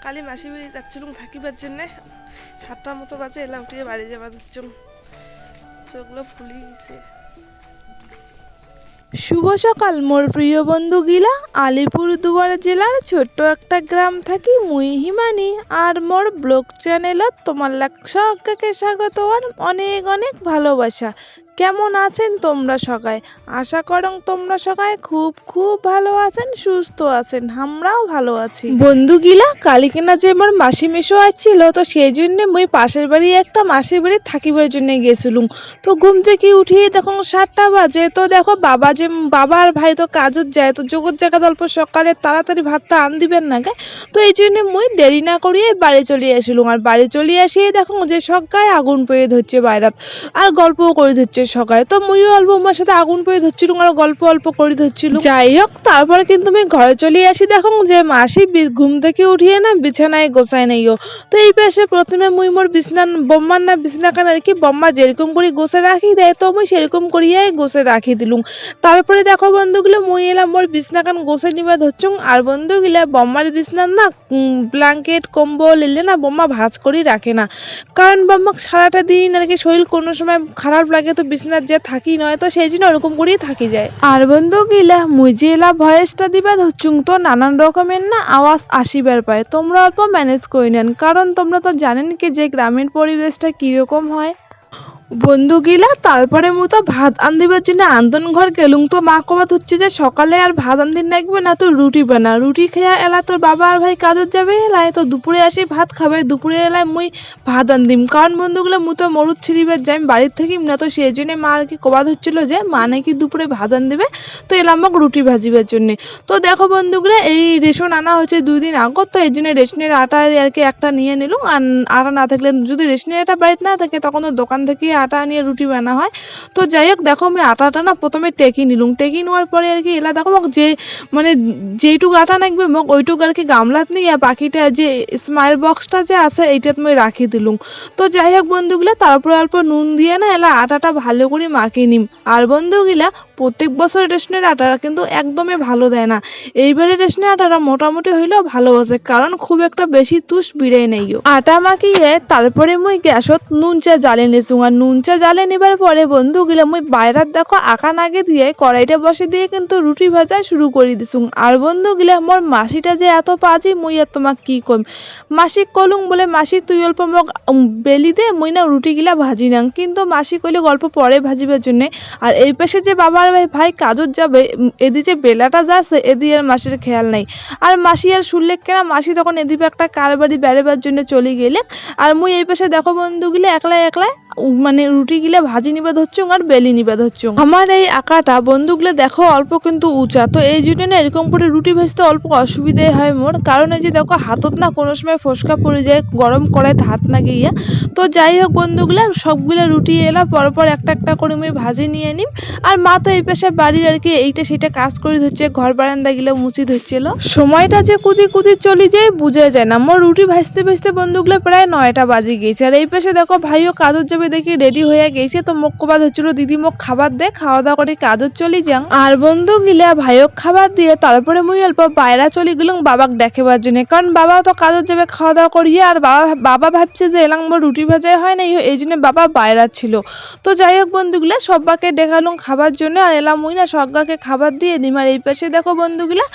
কালি মাসি বাড়ি যাচ্ছিলাম থাকিবার জন্যে 7টার মতো বাজে এলা উঠিয়ে বাড়ি যাবার হচ্ছিলাম চোখগুলো ফুলি গেছে। শুভ সকাল মোর প্রিয় বন্ধু গিলা। আলিপুরদুয়ার জেলার ছোট্ট একটা গ্রাম থাকি মুই হিমানি, আর মোর ব্লগ চ্যানেলত তোমার সবাইকে স্বাগত আর অনেক অনেক ভালোবাসা। কেমন আছেন তোমরা সবাই? আশা করং তোমরা সবাই খুব খুব ভালো আছেন, সুস্থ আছেন, আমরাও ভালো আছি। বন্ধু গিলা কালিকেনা যে মোর মাসি মেশো আসছিল, তো সেই জন্য মুই পাশের বাড়ি একটা মাসির বাড়ি থাকিবার জন্য গেছিলুম। তো ঘুম থেকে উঠিয়ে দেখো 7টা বাজে। তো দেখো বাবা আর ভাই তো কাজত যায়, তো জগৎ জায়গা অল্প সকালে তাড়াতাড়ি ভাতটা আন দিবেন না গে। তো এই জন্য মুই দেরি না করিয়ে বাড়ি চলে আসিলুম। আর বাড়ি চলে আসিয়ে দেখো যে সকায় আগুন পেয়ে ধরছে বাইরাত, আর গল্পও করে ধরছে সকালে। তো মুইও অল্প আমার সাথে আগুন পেয়ে ধরছিলুম আর গল্প অল্প করে ধরছিলুম। যাই হোক, তারপরে কিন্তু আমি ঘরে চলে আসি দেখো যে মাসি ঘুম থেকে উঠিয়ে না বিছানায় গোছায় নাইও। তো এই পাশে প্রথমে মুই মোর বম্মার না বিছনাখান আর কি বম্মা যেরকম করে গোছে রাখি দেয়, তো মুই সেরকম করিয়াই গোছে রাখি দিলুম। তারপরে দেখো বন্ধুগুলো মুই এলাম মোর বিছনাখান গোছে নিবা ধরছুম। আর বন্ধুগুলা বম্মার বিছনার না ব্ল্যাঙ্কেট কম্বল এলে না বম্মা ভাঁজ করি রাখে না, কারণ বম্মা সারাটা দিন আর কি শরীর কোনো সময় খারাপ লাগে, তো বিছনার যে থাকি নয়, তো সেই জন্য ওরকম করেই থাকি যায়। আর বন্ধুগুলা মুই যে এলা ভয়েসটা দিবা ধরছুম, তো নানান রকমের না আওয়াজ আসিবার পায়, তোমরা অল্প ম্যানেজ করে নেন, কারণ তোমরা তো জানেন কি যে গ্রামের পরিবেশটা কিরকম হয়। বন্ধু গিলা তারপরে মু তো ভাত আনদিবার জন্য আন্দন ঘর গেলুম। তো মা কবাত হচ্ছে যে সকালে আর ভাত আনদিন লাগবে না, তো রুটি বানা, রুটি খেয়া এলা তোর বাবা আর ভাই কাজত যাবে এলাই, তো দুপুরে আসি ভাত খাবে, দুপুরে এলাই মুই ভাত আনদিম, কারণ বন্ধুগুলো মু তো মরুদ ছিড়িবার যাই বাড়ির থাকিম না, তো সেই জন্য মা আর কি কবাত হচ্ছিল যে মা নাকি দুপুরে ভাত আন দিবে, তো এলাম আমাকে রুটি ভাজিবার জন্যে। তো দেখো বন্ধুগুলো এই রেশন আনা হচ্ছে 2 দিন আগত, তো এই জন্য রেশনের আটা আর কি একটা নিয়ে নিলুম। আর আটা না থাকলে যদি রেশনের আটা বাড়িতে না থাকে তখন তো দোকান থেকে আটা নিয়ে রুটি বানা হয়। তো যাই হোক দেখো আমি আটাটা না প্রথমে টেকি নিলুম, টেকি নেওয়ার পরে আর কি এলা দেখো যে মানে যেইটুকু আটা লাগবে মোক ওইটুকু আর কি গামলাত নিয়ে বাকিটা যে স্মাইল বক্সটা যে আছে এইটাত মই রাখি দিলুম। তো যাই হোক বন্ধুগুলা তারপরে অল্প নুন দিয়ে না এলা আটাটা ভালো করে মাখিয়ে নিম। আর বন্ধুগুলা প্রত্যেক বছর রেশনের আটাটা কিন্তু একদমই ভালো দেয় না, এইবারে রেশনের আটাটা মোটামুটি হইলেও ভালো আছে, কারণ খুব একটা বেশি তুষ বিড়াই নেইও। আটা মাখিয়ে তারপরে মুই গ্যাসত নুন চা জ্বালে নিছুং। আর নুন চা জ্বালে নিবার পরে বন্ধুগুলো মুই বাইরাত দেখো আঁকা নাগে দিয়ে কড়াইটা বসে দিয়ে কিন্তু রুটি ভাজা শুরু করে দিছুং। আর বন্ধুগুলা মোর মাসিটা যে এত পাজি মুই আর তোমাক কি কইম। মাসি কলুং বলে মাসি তুই অল্প মোক বেলি দে, মুই না রুটিগুলা ভাজি নাং, কিন্তু মাসি কইলে গল্প পরে ভাজিবার জন্যে। আর এই পাশে যে বাবার ভাই কাজত যাবে, এদি যে বেলাটা যাচ্ছে এদি আর মাসির খেয়াল নাই। আর মাসি আর শুনলে কেনা মাসি তখন এদিকে একটা কার বাড়ি বেড়াবার জন্য চলে গেলে। আর মুই এই পাশে দেখো বন্ধুগুলো একলা একলা মানে রুটি গিলা ভাজি নিবে ধরছুং আর বেলি নিবে ধরছুং। আমার এই আঁকাটা বন্ধুগুলো দেখো অল্প কিন্তু উঁচা, তো এই জন্য না এরকম করে রুটি ভাজতে অল্প অসুবিধাই হয় মোর, কারণ এই যে দেখো হাতত না কোনো সময় ফসকা পড়ে যায় গরম কড়াইতে হাত না গিয়া। তো যাই হোক বন্ধুগুলো সবগুলো রুটি এলা পরপর একটা একটা করে আমি ভাজি নিয়ে নিম। আর মা তো এই পাশে বাড়ির আর কি এইটা সেটা কাজ করে ধরছে, ঘর বারান্দা গিলা মুছি ধরছিল। সময়টা যে কুদি কুদি চলে যায় বুঝা যায় না। মোর রুটি ভাজতে ভাজতে বন্ধুগুলো প্রায় 9টা বাজে গেছে। আর এই পাশে দেখো ভাইও কাজত যাবে দেখি রেডি হয়ে গেছে, তো মোক কবাদ হচ্ছিল দিদি মোক খাবার দে, খাওয়া দাওয়া করে কাজত চলে যাং। আর বন্ধু গিলা ভাইও খাবার দিয়ে তারপরে মুই অল্প বাইরা চলে গেলাম বাবাক দেখাবার জন্য, কারণ বাবা তো কাজত যাবে খাওয়া দাওয়া করিয়ে। আর বাবা ভাবছে যে এলাম মোর রুটি ভাজাই হয় না, এই জন্য বাবা বাইরা ছিল। তো যাই হোক বন্ধুগুলা সব্বাকে দেখালুম খাবার জন্য, আর এলাম মুই না সজ্ঞাকে খাবার দিয়ে দিম। আর এই পাশে দেখো বন্ধুগুলা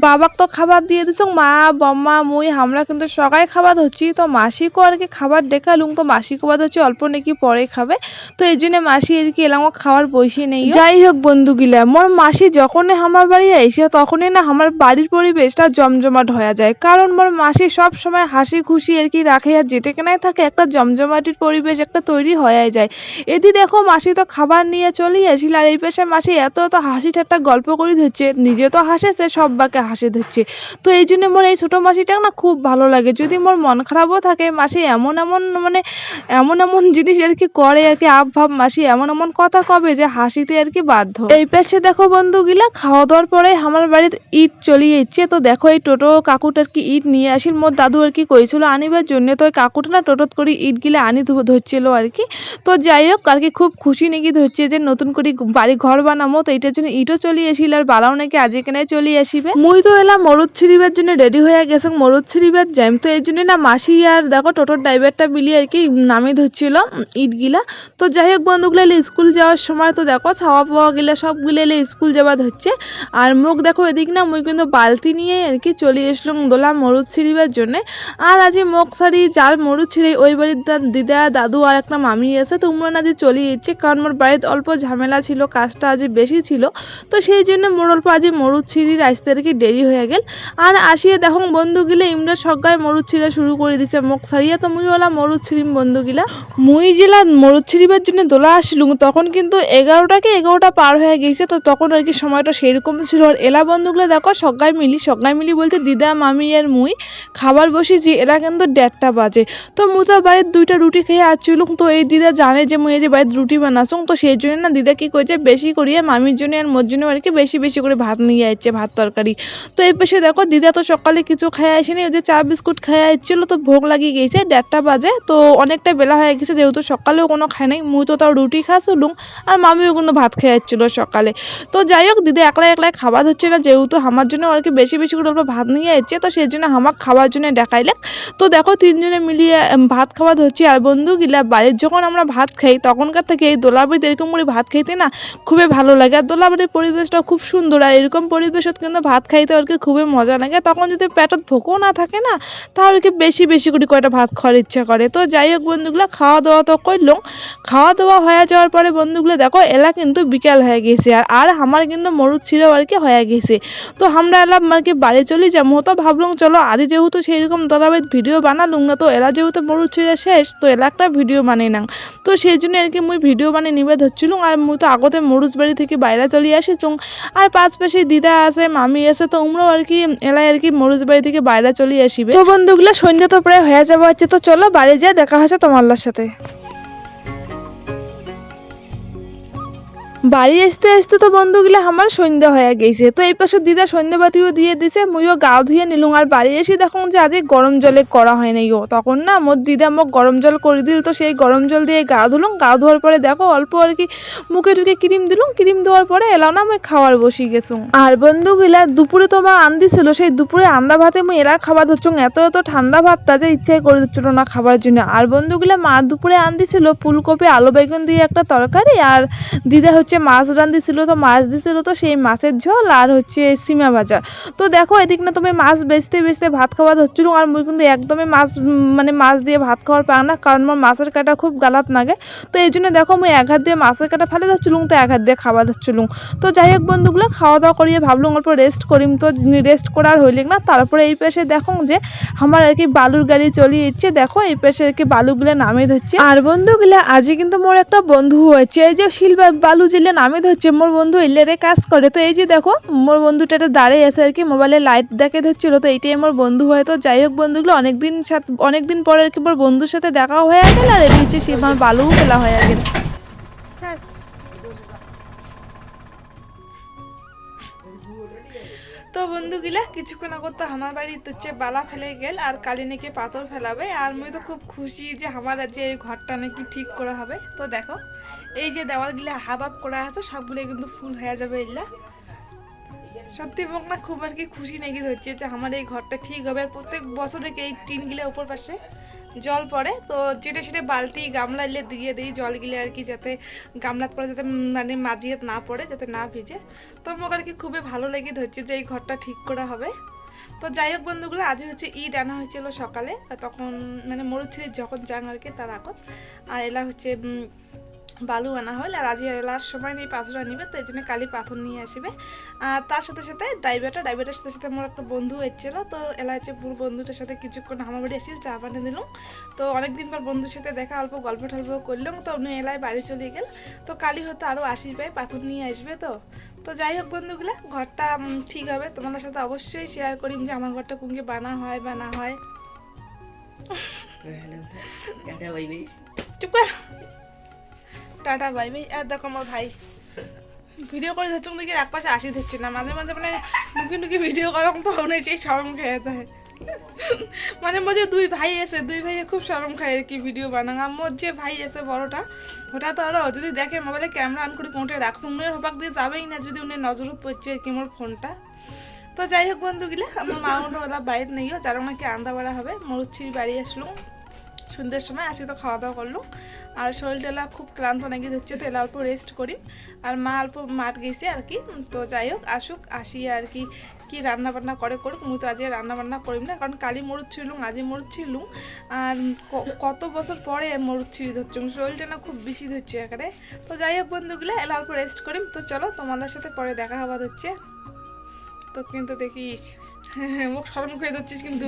বাবাক তো খাবার দিয়ে দিছ, মা বম্মা মুই আমরা কিন্তু সবাই খাবার হচ্ছি। তো মাসিকেও আর কি খাবার দেখালুম, তো মাসি খাবার হচ্ছে অল্প নাকি পরে খাবে, তো এই জন্য মাসি আর কি এলাম খাওয়ার বসে নেই। যাই হোক বন্ধুগুলা মোর মাসি যখনই আমার বাড়ি আইসে তখনই না আমার বাড়ির পরিবেশটা জমজমাট হয়ে যায়, কারণ মোর মাসি সব সময় হাসি খুশি আর কি রাখে, আর যেতে কেনায় থাকে একটা জমজমাটির পরিবেশ একটা তৈরি হয়ে যায়। এদি দেখো মাসি তো খাবার নিয়ে চলে আসিল, আর এই পাশে মাসি এত হাসি ঠাট্টা গল্প করে ধরছে, নিজে তো হাসেছে সব্বাকে হাসি ধরছে। তো এই জন্য মোর এই ছোট মাসিটা না খুব ভালো লাগে। যদি মোর মন খারাপও থাকে মাসি এমন এমন জিনিস আর কি করে আর কি আপ ভাব মাসি এমন এমন কথা কবে যে হাসিতে আর কি বাধ্য। এই পাশে দেখো বন্ধুগুলা খাওয়া দাওয়ার পরে আমার বাড়িতে ইট চলে যাচ্ছে। তো দেখো এই টোটো কাকুটার কি ইট নিয়ে আসিল, মোর দাদু আর কি কইছিল আনিবার জন্য। তো ওই কাকুটা না টোটোত করে ইট গিলা আনি ধরছিল আর কি। তো যাই হোক আর কি খুব খুশি নাকি ধরছে যে নতুন করে বাড়ি ঘর বানামো, তো এটার জন্য ইটও চলে আসিল আর বালাও নাকি আজ এখানে চলে আসিবে। মুই তো এলাম মরুদ ছিড়িবার জন্য রেডি হয়ে গেছে, মরুদ ছিড়িবার যাইম। তো এই জন্য না মাসি আর দেখো টোটোর ড্রাইভারটা মিলিয়ে আর কি নামিয়ে ধরছিল ইট গিলা। তো যাই হোক বন্ধুগুলো স্কুল যাওয়ার সময় তো দেখো ছাওয়া পাওয়া গেলে সবগুলো এলে স্কুল যাওয়া ধরছে। আর মুখ দেখো এদিক না মুই কিন্তু বালতি নিয়ে আর কি চলে এসলাম দোলা মরুদ ছিড়িবার জন্য। আর আজ মুখ সারি যার মরুদ ছিঁড়ে ওই বাড়ির দিদা দাদু আর একটা মামি আছে, তোমরা না যে চলে যাচ্ছে কারণ মোর বাড়িতে অল্প ঝামেলা ছিল, কাজটা আজ বেশি ছিল। তো সেই জন্য মোর অল্প আজ মরুদ ছিঁড়ির আসতে আর কি দেরি হয়ে গেল। আর আসিয়ে দেখো বন্ধুগুলো ইমরা সজ্ঞায় মরুদ ছিঁড়া শুরু করে দিচ্ছে মুখ সারিয়া। তো মুই ওলা মরুদ ছিঁড়িম বন্ধুগুলা। মুই জেলা মরুদ ছিঁড়িবার জন্য দোলা আসলুম তখন কিন্তু 11টা পার হয়ে গেছে। তো তখন আর কি সময়টা সেরকম ছিল। আর এলা বন্ধুগুলো দেখো সজ্ঞায় মিলি বলতে দিদা মামি আর মুই খাবার বসেছি, এরা কিন্তু 1:30 বাজে। তো মুই তো বাড়ির 2টা রুটি খেয়ে আসছিলুম। তো এই দিদা জানে যে মুই এই যে বাড়িতে রুটি বানাসুম, তো সেই জন্য না দিদা কি করেছে বেশি করিয়ে মামির জন্য আর মোর জন্য আর কি বেশি বেশি করে ভাত নিয়ে আসছে, ভাত তরকারি। তো এই পাশে দেখো দিদা তো সকালে কিছু খেয়ে আসেনি, ওই যে চা বিস্কুট খেয়ে আসছিল। তো ভোগ লাগিয়ে গেছে 1:30 বাজে, তো অনেকটা বেলা হয়ে গেছে যেহেতু সকালেও কোনো খায় নাই। মুই তো তাও রুটি খাচ্ছিলুম আর মামিও কিন্তু ভাত খেয়ে আসছিল সকালে। তো যাই হোক দিদি একলা খাবার হচ্ছে না, যেহেতু আমার জন্য আর কি বেশি বেশি করে অল্প ভাত নিয়ে আসছে, তো সেই জন্য আমার খাওয়ার জন্য দেখাইলে। তো দেখো 3জনে মিলিয়ে ভাত খাওয়া ধরছি। আর বন্ধু গিলা বাড়ির যখন আমরা ভাত খাই তখনকার থেকে এই দোলাবাড়িতে এরকম করে ভাত খাইতে না খুবই ভালো লাগে। আর দোলাবাড়ির পরিবেশটা খুব সুন্দর, আর এরকম পরিবেশত কিন্তু ভাত খাইতে আর কি খুবই মজা লাগে। তখন যদি পেটত ভোকও না থাকে না তাহলে কি বেশি বেশি করে কয়টা ভাত খাওয়ার ইচ্ছা করে। তো যাই হোক বন্ধুগুলা খাওয়া দাওয়া তো করলাম। খাওয়া দাওয়া হয়ে যাওয়ার পরে বন্ধুগুলো দেখো এলা কিন্তু বিকাল হয়ে গেছে আর আমার কিন্তু মরুদ ছিঁড়েও আর কি হয়ে গেছে। তো আমরা এলাম আর কি বাড়ি চলে যাবো। তো ভাবলাম চলো আদি যেহেতু সেইরকম দোলাবাড়ির ভিডিও বানালুম না, তো এলা যেহেতু মরুদ ছিঁড়ে শেষ, তো এলা একটা ভিডিও বানিয়ে নাম। তো সেই জন্য আর কি মুই ভিডিও বানিয়ে নিবে ধরছিলুম। আর মুই তো আগতে মরুজ বাড়ি থেকে বাইরে চলে আসিছুম। আর পাশে দিদা আছে মামি আছে, তো তোমরাও আর কি এলাই আর কি মরুজ বাড়ি থেকে বাইরে চলে আসিবে। তো বন্ধুগুলা সন্ধ্যা তো প্রায় হয়ে যাওয়া হচ্ছে, তো চলো বাড়ি যা দেখা হচ্ছে তোমার সাথে। বাড়ি আসতে আসতে তো বন্ধুগুলা আমার সন্ধ্যা হয়ে গেছে। তো এই পাশে দিদা সন্ধ্যাবাতিও দিয়ে দিছে, মুইও গা ধুয়ে নিলুম। আর বাড়ি এসে দেখুন যে আজ গরম জলে করা হয় নাই। তখন না মোর দিদা মোক গরম জল করে দিল, তো সেই গরম জল দিয়ে গা ধুলুম। গা ধোয়ার পরে দেখো অল্প আর কি মুখে ঢুকে ক্রিম দিলুম, ক্রিম দেওয়ার পরে এলাও না আমি খাওয়ার বসি গেছু। আর বন্ধুগুলা দুপুরে তো মা আনদিছিল, সেই দুপুরে আন্দা ভাতে মুই এরা খাবার ধরছুম। এত ঠান্ডা ভাতটা যে ইচ্ছাই করে দিচ্ছিল না খাবার জন্য। আর বন্ধুগুলা মা দুপুরে আনদিছিল ফুলকপি আলু বেগুন দিয়ে একটা তরকারি, আর দিদা হচ্ছে মাছ রান্ধিছিল, তো মাছ দিছিল, তো সেই মাছের ঝোল আর হচ্ছে সিমা ভাজা। তো দেখো এদিক না তুমি মাছ বেচতে ভাত খাওয়া ধরছিল। আর মুই কিন্তু একদমই মাছ দিয়ে ভাত খাওয়ার পার না, কারণ আমার মাছের কাটা খুব গালাত লাগে। তো এই জন্য দেখো মুই এক হাত দিয়ে মাছের কাটা ফেলে ধরছিলুম, তো এক হাত দিয়ে খাওয়া ধরছিলুম। তো যাই হোক বন্ধুগুলো খাওয়া দাওয়া করিয়ে ভাবলুম অল্প রেস্ট করিম। তো রেস্ট করার হইলেক না, তারপরে এই পাশে দেখো যে আমার আর কি বালুর গাড়ি চলে যাচ্ছে। দেখো এই পাশে আর কি বালুগুলো নামে ধরছে। আর বন্ধুগুলা আজকে কিন্তু মোর একটা বন্ধু হয়েছে, এই যে বালু জিলে নামে ধরছে মোর বন্ধু ইলেরে কাজ করে। তো এই যে দেখো মোর বন্ধুটা দাঁড়িয়ে আছে আর কি মোবাইলে লাইট দেখে ধরছিল, তো এইটাই আমার বন্ধু হয়। তো যাই হোক বন্ধুগুলো অনেকদিন পরে আর কি মোর বন্ধুর সাথে দেখা হয়ে গেল। আর এটি হচ্ছে আমার বালুও ফেলা হয়ে গেল। তো বন্ধুগুলা কিছুক্ষণ আগত তো আমার বাড়িতে হচ্ছে বালা ফেলে গেল আর কালি নাকি পাথর ফেলাবে। আর মুই তো খুব খুশি যে আমার যে এই ঘরটা নাকি ঠিক করা হবে। তো দেখো এই যে দেওয়ালগুলা হাবাব করা আছে সবগুলো কিন্তু ফুল হয়ে যাবে। এগুলা সত্যি মোক না খুব আর কি খুশি নাকি হচ্ছে যে আমার এই ঘরটা ঠিক হবে। আর প্রত্যেক বছরে এই টিনগুলো উপর পাশে জল পড়ে, তো সেটা বালতি গামলা এলে দিয়ে দিই জলগুলো আর কি, যাতে গামলাত পরে যাতে মানে মাজিয়ে না পড়ে, যাতে না ভিজে। তো মোক আর কি খুবই ভালো লেগে ধরছে যে এই ঘরটা ঠিক করা হবে। তো যাই হোক বন্ধুগুলো আজ হচ্ছে ঈদ আনা হয়েছিল সকালে, তখন মানে মরুদ ছিঁড়ে যখন যান আর কি তার আগত। আর এলা হচ্ছে বালু আনা হল। আর আজ এলার সময় নেই পাথর আনিবে, তো এই জন্য কালি পাথর নিয়ে আসবে। আর তার সাথে সাথে ড্রাইভারের সাথে আমার একটা বন্ধু এসেছিল। তো এলা হচ্ছে পুরো বন্ধুটার সাথে কিছুক্ষণ আমার বাড়ি আসছিল, চা বানিয়ে দিলাম। তো অনেকদিন পর বন্ধুর সাথে দেখা, অল্প গল্প টল্প করলাম। তো উনি এলায় বাড়ি চলে গেল। তো কালি হয়তো আরও আসবে, পাথর নিয়ে আসবে। তো যাই হোক বন্ধুগুলা ঘরটা ঠিক হবে। তোমাদের সাথে অবশ্যই শেয়ার করিম যে আমার ঘরটা কুঙ্গে বানা হয় বা না হয়। চুপ কর। Tata bye bye. আর দেখো আমার ভাই ভিডিও করে ধরছে দেখি এক পাশে আসি ধরছে না, মাঝে মাঝে মানে নুকি নুকি ভিডিও করা পাওনে সেই শরম খেয়ে যায়। মানে মোর যে দুই ভাই আছে, দুই ভাইয়ে খুব শরম খায় আর কি ভিডিও বানাঙা। মোর যে ভাই আছে বড়টা, ওটা তো আরও যদি দেখে মোবাইলে ক্যামেরা অন করে কোনটা রাখছে উনের হপাক দিয়ে যাবেই না যদি উনি নজরত পড়ছে আর কি মোর ফোনটা। তো যাই হোক বন্ধুগুলা, আমার মা ওরা বাড়িতে নেইও, যার নাকি আন্দা বাড়া হবে। মরুচ্ছির বাড়ি আসলাম সন্ধ্যের সময়, আসি তো খাওয়া দাওয়া করলাম। আর শরীরটা খুব ক্লান্ত নাকি হচ্ছে, তো এলা অল্প রেস্ট করি। আর মা অল্প মাঠ গেছে আর কি। তো যাই হোক আসুক, আসি আর কি কি রান্না বান্না করে করুক। মুই তো আজকে রান্না বান্না করিম না, কারণ কালি মরুদ ছিলুম, আজই মরুদ ছিলুম। আর কত বছর পরে মরুদ ছিঁড়ি ধরছুম, শরীরটা না খুব বেশি ধরছে এখানে। তো যাই হোক বন্ধুগুলো, এলা অল্প রেস্ট করিম। তো চলো তোমাদের সাথে পরে দেখা হওয়া হচ্ছে। তো কিন্তু দেখিস মুখ শরম খেয়ে দিচ্ছিস কিন্তু।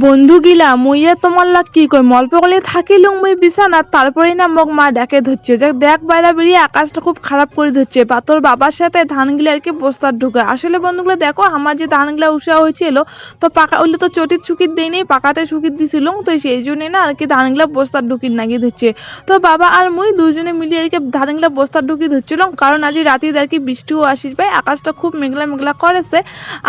বন্ধু গিলা মুইয়া তোমার লাগ কি কই অল্প কলে থাকিলুম মুই বিছানা, তারপরেই না মোক মা ডাকে ধরছে যে দেখ বাইরা বেরিয়ে আকাশটা খুব খারাপ করে ধরছে, বা তোর বাবার সাথে ধানগুলো আর কি বস্তার ঢুকে। আসলে বন্ধুগুলো দেখো আমার যে ধানগুলা উষা হয়েছিল, তো পাকা ওইগুলো তো চটির চুকির দেয়নি, পাকাতে চুকির দিছিল, তো সেই জন্যই না আর কি ধানগুলা বস্তার ঢুকির নাগিয়ে ধরছে। তো বাবা আর মুই দুজনে মিলিয়ে আর কি ধানগুলা বস্তার ঢুকিয়ে ধরছিলাম, কারণ আজ রাতে আর কি বৃষ্টিও আসির পায়, আকাশটা খুব মেঘলা মেঘলা করেছে।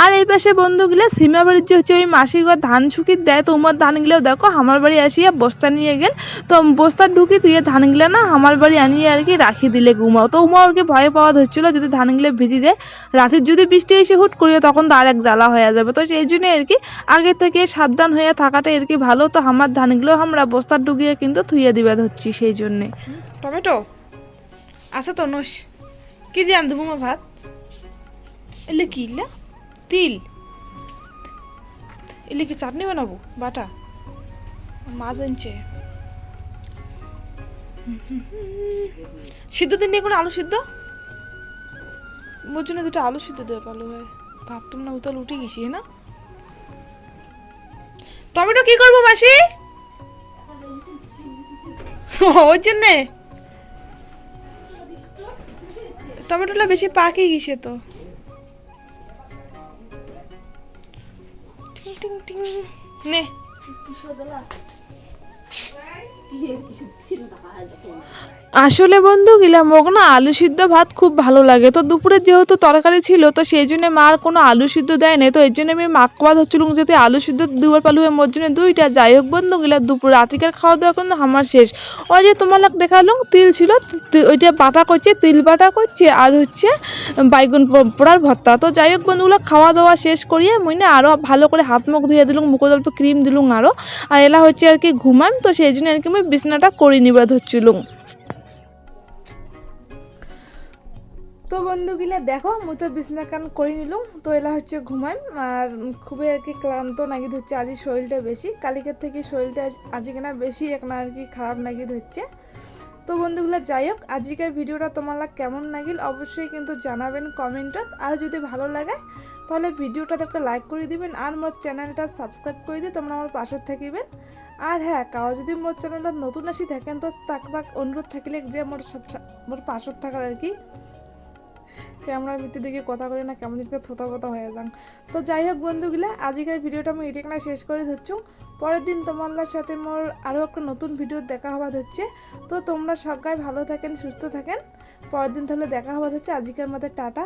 আর এই পাশে বন্ধুগুলা সীমা বাড়ির যে হচ্ছে ওই মাসির ধান শুকি দেয়, তো উমার ধানগুলো দেখো আমার বাড়ি আসিয়া বস্তা নিয়ে গেল। তো বস্তা ঢুকি তুই ধানগুলো না আমার বাড়ি আনিয়ে আর কি রাখি দিলে উমাও। তো উমা ওকে ভয়ে পাওয়া ধরছিল যদি ধানগুলো ভিজে যায়, রাতের যদি বৃষ্টি এসে হুট করিয়ে তখন তো আর এক জ্বালা হয়ে যাবে। তো সেই জন্য আর কি আগে থেকে সাবধান হয়ে থাকাটা আর কি ভালো। তো আমার ধানগুলো আমরা বস্তা ঢুকিয়ে কিন্তু থুইয়ে দিবে ধরছি সেই জন্যে। টমেটো আছে তো নস কি দিয়ে আনবো মা ভাত? এলে কি ইল্লা তিল, এলে কি চাটনি বানাবো বাটা? মাছ আনছে সিদ্ধ দিন নিয়ে কোনো আলু সিদ্ধ, মোর জন্য দুটো আলু সিদ্ধ দেওয়া ভালো হয়। ভাবতাম না উতাল উঠে গেছি না। টমেটো কি করবো মাসি? ওই জন্যে টমেটোটা বেশি পাকি গেছে তো। টিং টিং টিং নে আসলে বন্ধু গিলা মোক না আলু সিদ্ধ ভাত খুব ভালো লাগে। তো দুপুরে যেহেতু তরকারি ছিল, তো সেই জন্য মার কোনো আলু সিদ্ধ দেয় নাই, তো এর জন্য আমি মাকবা ধরছিলাম যাতে আলু সিদ্ধ দুবার পালু হয়ে মোর জন্য দুইটা। যাই হোক বন্ধু গিলা দুপুর রাতিকার খাওয়া দাওয়া কিন্তু আমার শেষ। ওই যে তোমার লাগ দেখালাম তিল ছিল, ওইটা বাটা করছে, তিল বাটা করছে, আর হচ্ছে বাইগুন পোড়ার ভর্তা। তো যাই হোক বন্ধুগুলো খাওয়া দাওয়া শেষ করিয়ে মুই না আরও ভালো করে হাত মুখ ধুয়ে দিলুম, মুখ অল্প ক্রিম দিলুম আরও। আর এলা হচ্ছে আর কি ঘুমাম, তো সেই জন্য আর কি আমি বিছনাটা করে নিবা ধরছিলুম। তো বন্ধুগুলা দেখো মুই তো বিছনা কান করে নিলুম। তো এলা হচ্ছে ঘুমাইম। আর খুবই আর কি ক্লান্ত নাকি ধরছে, আজ শরীরটা বেশি, কালকের থেকে শরীরটা আজকে না বেশি এক না আর কি খারাপ নাকি ধরছে। তো বন্ধুগুলা যাই হোক আজকের ভিডিওটা তোমার কেমন লাগিল অবশ্যই কিন্তু জানাবেন কমেন্টত। আর যদি ভালো লাগে তাহলে ভিডিওটাতে একটা লাইক করে দিবেন, আর মোর চ্যানেলটা সাবস্ক্রাইব করে দিয়ে তোমরা আমার পাশে থাকিবেন। আর হ্যাঁ, কাউ যদি মোর চ্যানেলটা নতুন আসি থাকেন তো তাক অনুরোধ থাকিলে যে মোর পাশত থাকার আর কি। ক্যামেরার ভিতর দিকে কথা করি না কেমন দিকে থোতা কথা হয়ে যান। তো যাই হোক বন্ধুগুলা আজকের ভিডিওটা আমি এটাকে না শেষ করে ধরছুম। পরের দিন তোমার সাথে মোর আরও একটা নতুন ভিডিও দেখা হওয়া হচ্ছে। তো তোমরা সবাই ভালো থাকেন, সুস্থ থাকেন। পরের দিন তাহলে দেখা হওয়া হচ্ছে। আজকের মতো টাটা।